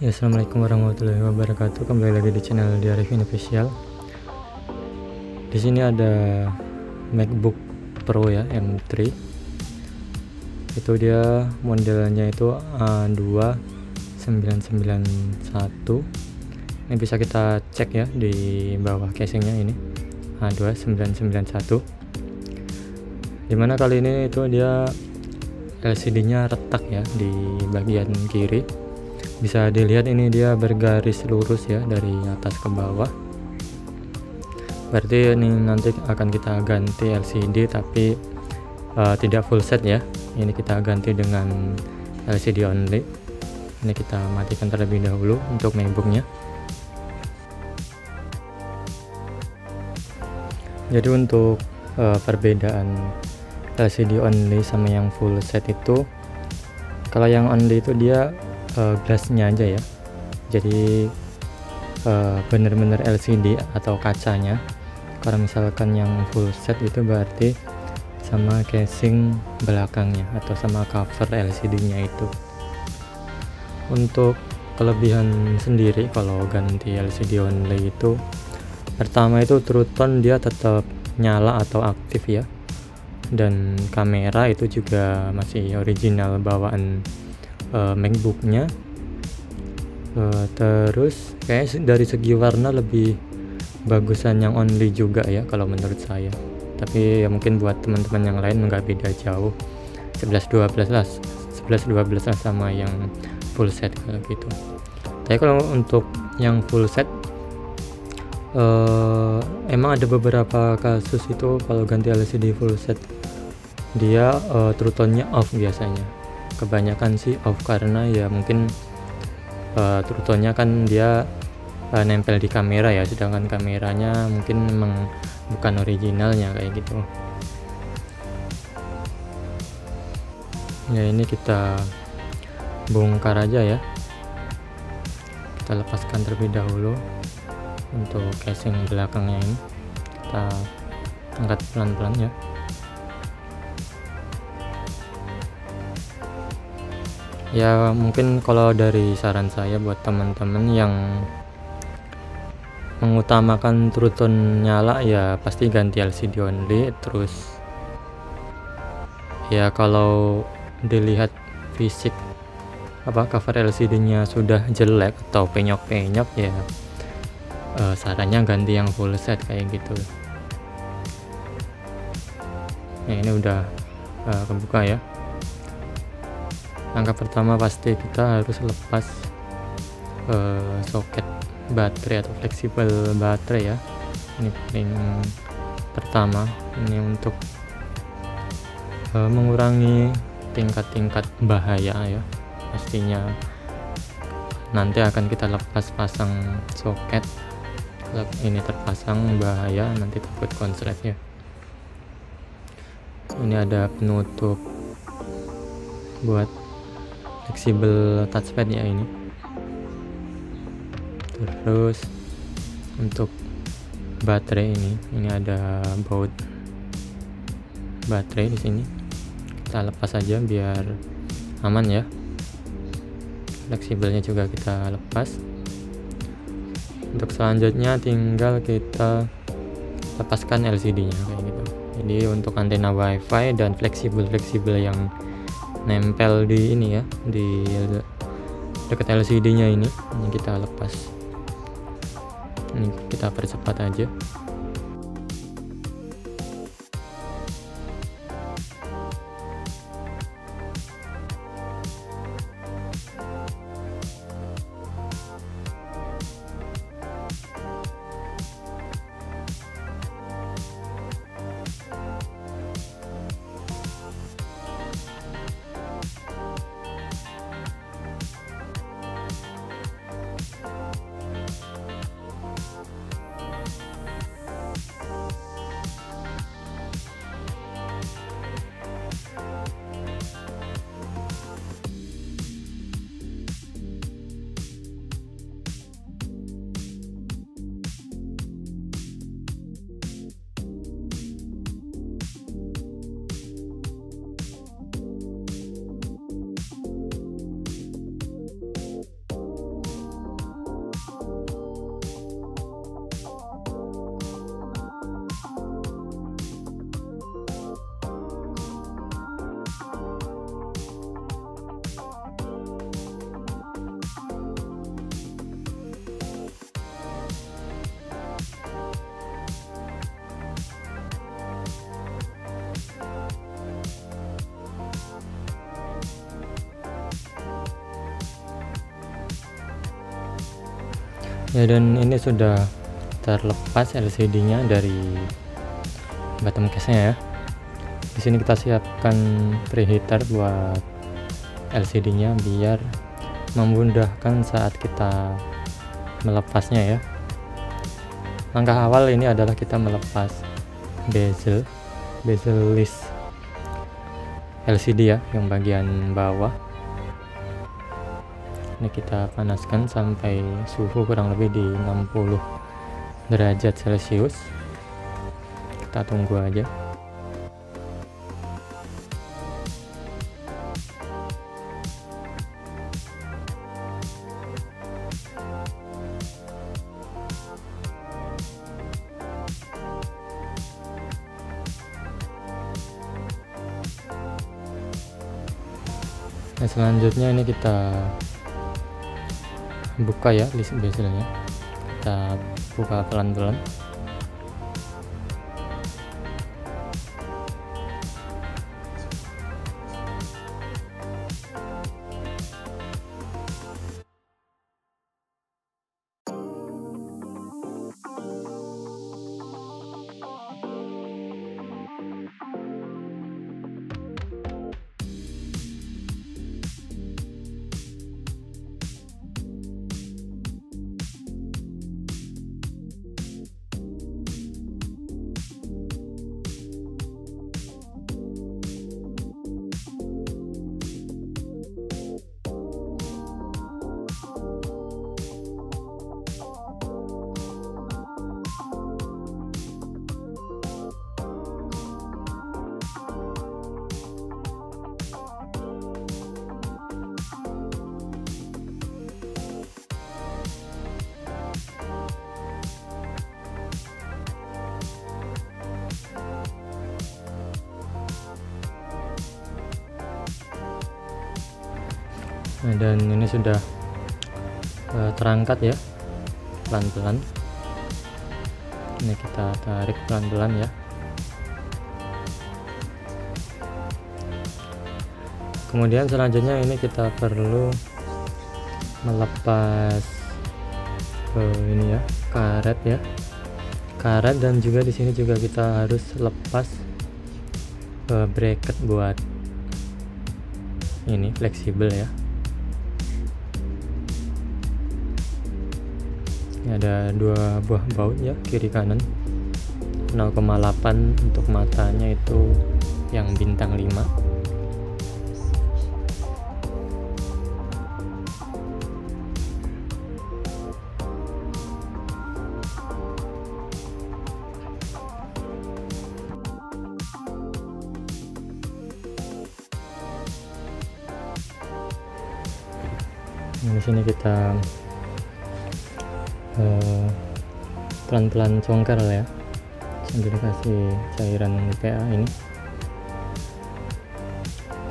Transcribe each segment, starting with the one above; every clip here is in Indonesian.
Ya, assalamualaikum warahmatullahi wabarakatuh. Kembali lagi di channel di Arifin Official. Di sini ada MacBook Pro ya, M3. Itu dia modelnya itu A2991. Ini bisa kita cek ya di bawah casingnya ini A2991. Dimana kali ini itu dia LCD-nya retak ya di bagian kiri. Bisa dilihat ini dia bergaris lurus ya dari atas ke bawah. Berarti ini nanti akan kita ganti LCD tapi tidak full set ya. Ini kita ganti dengan LCD only. Ini kita matikan terlebih dahulu untuk MacBooknya. Jadi untuk perbedaan LCD only sama yang full set itu, kalau yang only itu dia glassnya aja ya, jadi bener-bener LCD atau kacanya. Kalau misalkan yang full set itu berarti sama casing belakangnya atau sama cover LCD nya itu. Untuk kelebihan sendiri kalau ganti LCD only itu, pertama itu True Tone dia tetap nyala atau aktif ya, dan kamera itu juga masih original bawaan MacBooknya. Terus kayak dari segi warna lebih bagusan yang only juga ya kalau menurut saya, tapi ya mungkin buat teman-teman yang lain nggak beda jauh, 11-12 lah sama yang full set kalau gitu. Tapi kalau untuk yang full set emang ada beberapa kasus itu kalau ganti LCD full set dia True Tone-nya off biasanya. Kebanyakan sih off karena ya mungkin True Tone-nya kan dia nempel di kamera ya, sedangkan kameranya mungkin memang bukan originalnya kayak gitu. Ya ini kita bongkar aja ya, kita lepaskan terlebih dahulu. Untuk casing belakangnya ini kita angkat pelan-pelan ya. Ya mungkin kalau dari saran saya buat teman-teman yang mengutamakan True Tone nyala ya pasti ganti LCD only. Terus ya kalau dilihat fisik cover LCD nya sudah jelek atau penyok-penyok ya sarannya ganti yang full set kayak gitu. Nah ini udah kebuka ya. Langkah pertama pasti kita harus lepas soket baterai atau fleksibel baterai ya. Ini paling pertama, ini untuk mengurangi tingkat-tingkat bahaya ya. Pastinya nanti akan kita lepas pasang soket. Kalau ini terpasang bahaya, nanti takut konslet ya. Ini ada penutup buat fleksibel touchpad ya ini. Terus untuk baterai ini ada baut baterai di sini. Kita lepas aja biar aman ya. Fleksibelnya juga kita lepas. Untuk selanjutnya tinggal kita lepaskan LCD-nya kayak gitu. Jadi untuk antena WiFi dan fleksibel yang nempel di ini ya, di dekat LCD-nya ini kita lepas. Ini kita percepat aja. ya. Dan ini sudah terlepas LCD-nya dari bottom case-nya ya. Di sini kita siapkan preheater buat LCD-nya biar memudahkan saat kita melepasnya ya. Langkah awal ini adalah kita melepas bezel list LCD ya, yang bagian bawah. Ini kita panaskan sampai suhu kurang lebih di 60 derajat Celcius. Kita tunggu aja. Nah, selanjutnya ini kita buka ya list bezelnya. Kita buka pelan-pelan. Nah, dan ini sudah terangkat ya pelan-pelan. Ini kita tarik pelan-pelan ya. Kemudian selanjutnya ini kita perlu melepas ini ya, karet dan juga di sini juga kita harus lepas bracket buat ini fleksibel ya. Ini ada dua buah baut ya, kiri kanan 0,8 untuk matanya itu yang bintang 5. Nah, di sini kita pelan-pelan congkel ya, sambil dikasih cairan BPA ini.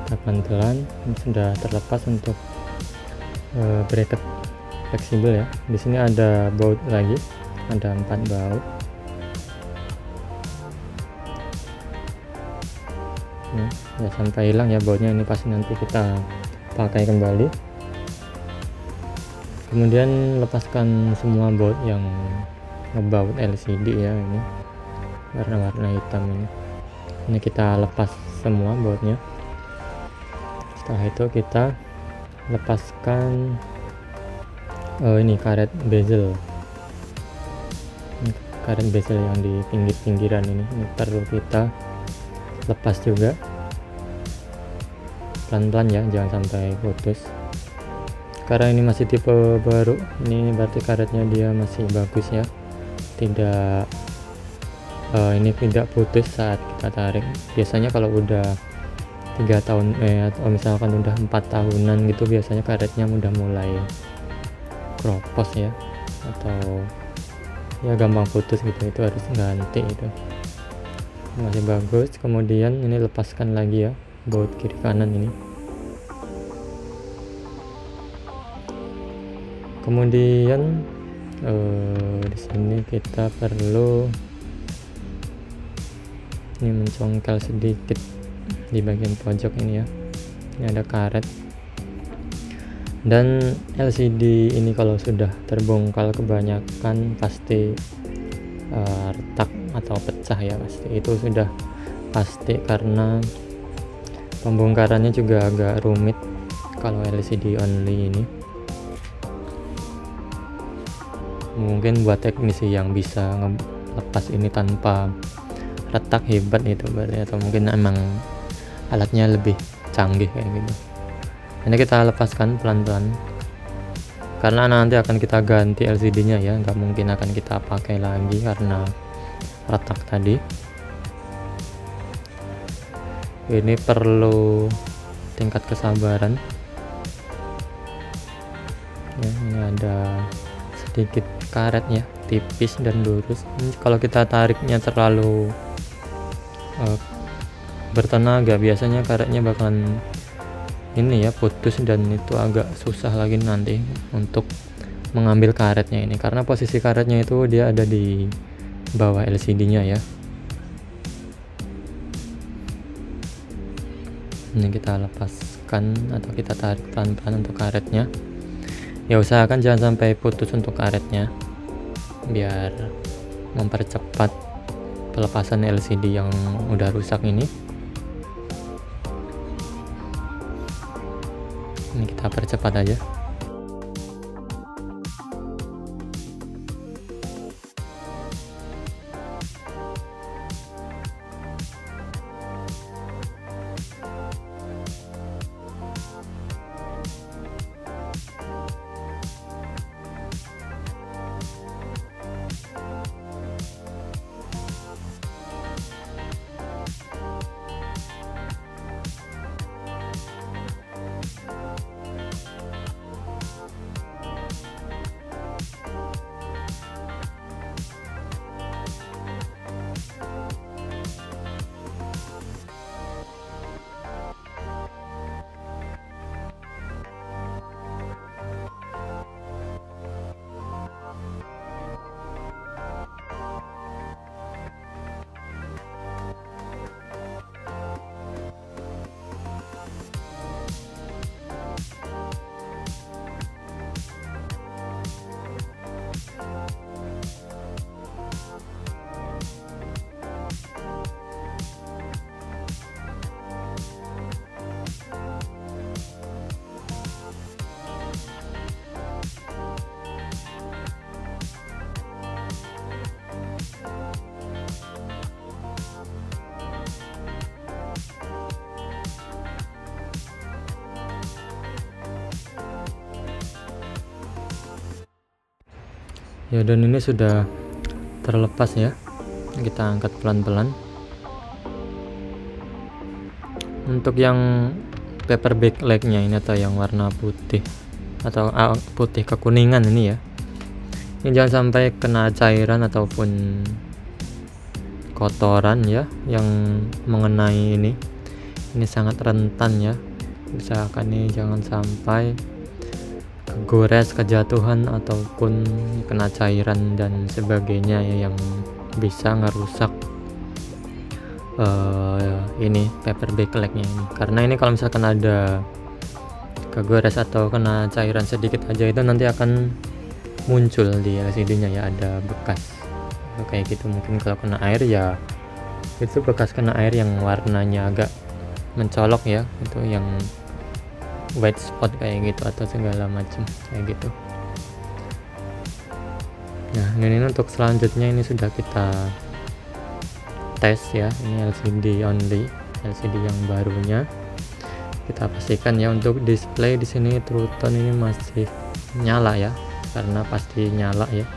Kita pelan-pelan, ini sudah terlepas untuk bracket fleksibel ya. Di sini ada baut lagi, ada 4 baut. Ya sampai hilang ya bautnya, ini pasti nanti kita pakai kembali. Kemudian lepaskan semua baut yang ngebaut LCD ya, ini warna-warna hitam ini kita lepas semua bautnya. Setelah itu kita lepaskan ini karet bezel yang di pinggir-pinggiran ini perlu kita lepas juga pelan-pelan ya, jangan sampai putus. Karena ini masih tipe baru, ini berarti karetnya dia masih bagus ya, tidak ini tidak putus saat kita tarik. Biasanya kalau udah 3 tahun atau misalkan udah 4 tahunan gitu, biasanya karetnya udah mulai kropos ya, atau ya gampang putus gitu, itu harus ganti itu. Masih bagus. Kemudian ini lepaskan lagi ya baut kiri kanan ini. Kemudian di sini kita perlu ini mencongkel sedikit di bagian pojok ini ya. Ini ada karet. Dan LCD ini kalau sudah terbongkar kebanyakan pasti retak atau pecah ya, pasti itu sudah pasti, karena pembongkarannya juga agak rumit kalau LCD only ini. Mungkin buat teknisi yang bisa lepas ini tanpa retak hebat itu berarti, atau mungkin emang alatnya lebih canggih kayak gitu. Ini kita lepaskan pelan-pelan karena nanti akan kita ganti LCD nya ya, nggak mungkin akan kita pakai lagi karena retak tadi. Ini perlu tingkat kesabaran ya. Ini ada sedikit karetnya, tipis dan lurus. Kalau kita tariknya terlalu bertenaga, biasanya karetnya bakalan ini ya putus, dan itu agak susah lagi nanti untuk mengambil karetnya ini, karena posisi karetnya itu dia ada di bawah LCD nya ya. Ini kita lepaskan atau kita tarik pelan-pelan untuk karetnya ya, usahakan jangan sampai putus untuk karetnya biar mempercepat pelepasan LCD yang udah rusak ini. Ini kita percepat aja. Ya, dan ini sudah terlepas ya. Kita angkat pelan-pelan. Untuk yang paper backlightnya ini atau yang warna putih atau putih kekuningan ini ya, ini jangan sampai kena cairan ataupun kotoran ya yang mengenai ini sangat rentan ya. Usahakan nih jangan sampai kegores, kejatuhan ataupun kena cairan dan sebagainya ya, yang bisa ngerusak ini paper backlightnya ini. Karena ini kalau misalkan ada kegores atau kena cairan sedikit aja, itu nanti akan muncul di LCD nya ya, ada bekas kayak gitu. Mungkin kalau kena air ya itu bekas kena air yang warnanya agak mencolok ya, itu yang white spot kayak gitu atau segala macam kayak gitu. Nah, ini untuk selanjutnya ini sudah kita tes ya. Ini LCD only, LCD yang barunya. Kita pastikan ya untuk display di sini True Tone ini masih nyala ya, karena pasti nyala ya.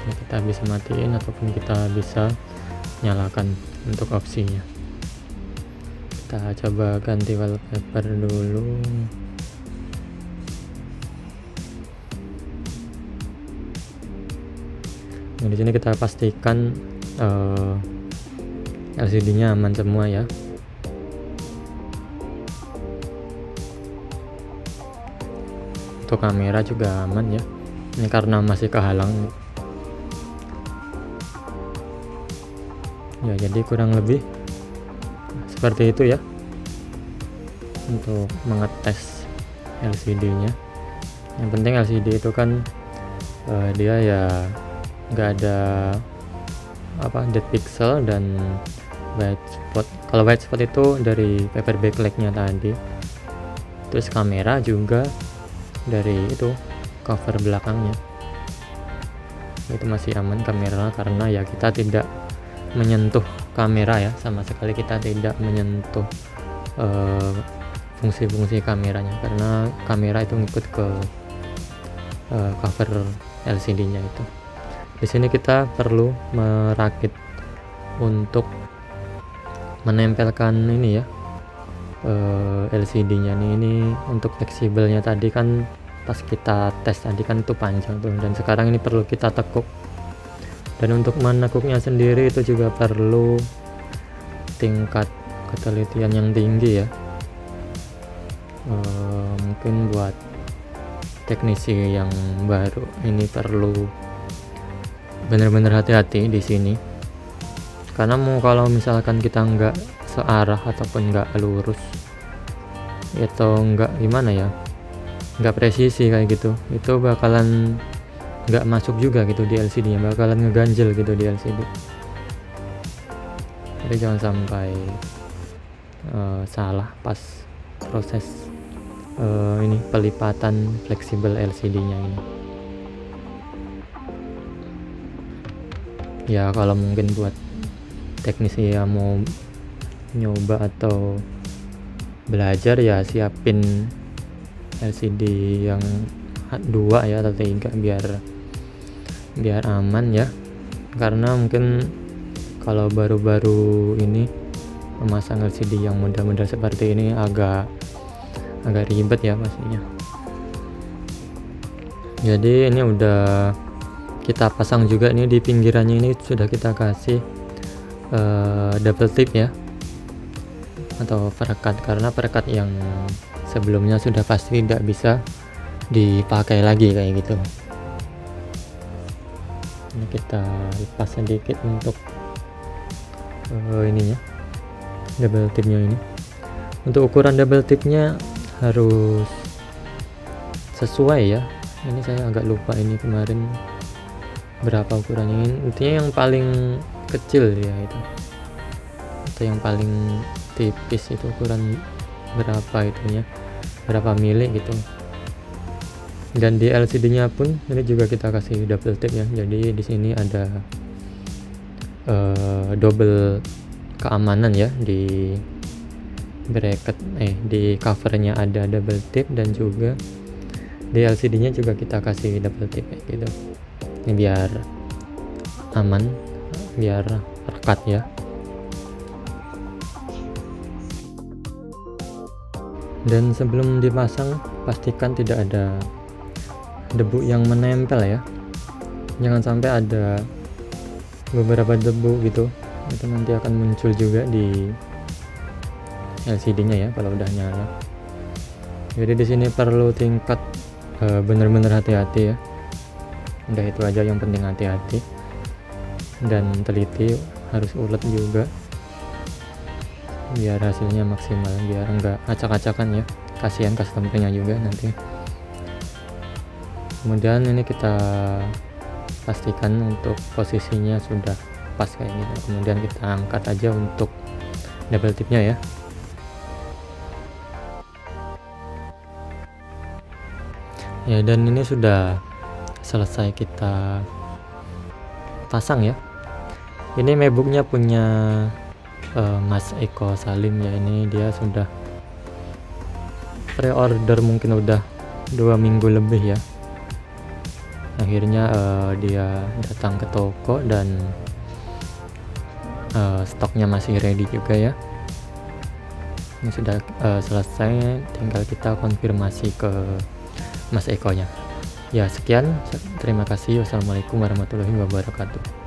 Ini kita bisa matiin ataupun kita bisa nyalakan untuk opsinya. Kita coba ganti wallpaper dulu. Nah, di sini kita pastikan LCD-nya aman semua ya. Untuk kamera juga aman ya. Ini karena masih kehalang. Ya, jadi kurang lebih seperti itu ya untuk mengetes LCD-nya. Yang penting LCD itu kan dia ya nggak ada dead pixel dan white spot. Kalau white spot itu dari paper backlight-nya tadi, terus kamera juga dari itu cover belakangnya, itu masih aman kamera karena ya kita tidak menyentuh kamera ya, sama sekali kita tidak menyentuh fungsi-fungsi kameranya karena kamera itu ngikut ke cover LCD-nya itu. Di sini kita perlu merakit untuk menempelkan ini ya, LCD-nya nih. Ini untuk fleksibelnya tadi kan pas kita tes tadi kan itu panjang tuh, dan sekarang ini perlu kita tekuk. Dan untuk menekuknya sendiri itu juga perlu tingkat ketelitian yang tinggi ya. Mungkin buat teknisi yang baru ini perlu benar-benar hati-hati di sini, karena kalau misalkan kita nggak searah ataupun nggak lurus atau nggak gimana ya, nggak presisi kayak gitu, itu bakalan nggak masuk juga gitu di LCD nya, bakalan ngeganjel gitu di LCD. Jadi jangan sampai salah pas proses ini pelipatan fleksibel LCD nya ini ya. Kalau mungkin buat teknisi yang mau nyoba atau belajar ya siapin LCD yang 2 ya atau 3 biar aman ya, karena mungkin kalau baru-baru ini memasang LCD yang model-model seperti ini agak ribet ya pastinya. Jadi ini udah kita pasang juga, ini di pinggirannya ini sudah kita kasih double tip ya atau perekat, karena perekat yang sebelumnya sudah pasti tidak bisa dipakai lagi kayak gitu. Ini kita lepas sedikit untuk ininya, double tipnya ini. Untuk ukuran double tipnya harus sesuai ya. Ini saya agak lupa ini kemarin berapa ukurannya. Intinya yang paling kecil ya itu, atau yang paling tipis itu ukuran berapa itunya, berapa mili gitu. Dan di LCD nya pun ini juga kita kasih double tip ya. Jadi di sini ada double keamanan ya, di bracket di covernya ada double tip, dan juga di LCD nya juga kita kasih double tip kayak gitu. Ini biar aman, biar rekat ya. Dan sebelum dipasang pastikan tidak ada debu yang menempel ya, jangan sampai ada beberapa debu gitu, itu nanti akan muncul juga di LCD nya ya kalau udah nyala. Jadi di sini perlu tingkat bener-bener hati-hati ya. Udah itu aja, yang penting hati-hati dan teliti, harus ulet juga biar hasilnya maksimal, biar enggak acak-acakan ya, kasihan customer-nya juga nanti. Kemudian ini kita pastikan untuk posisinya sudah pas kayak gitu. Kemudian kita angkat aja untuk double tipnya ya. Ya, dan ini sudah selesai kita pasang ya. Ini MacBooknya punya Mas Eko Salim ya. Ini dia sudah pre-order mungkin udah 2 minggu lebih ya. Akhirnya dia datang ke toko dan stoknya masih ready juga ya. Ini sudah selesai, tinggal kita konfirmasi ke Mas Eko nya. Ya, sekian, terima kasih. Wassalamualaikum warahmatullahi wabarakatuh.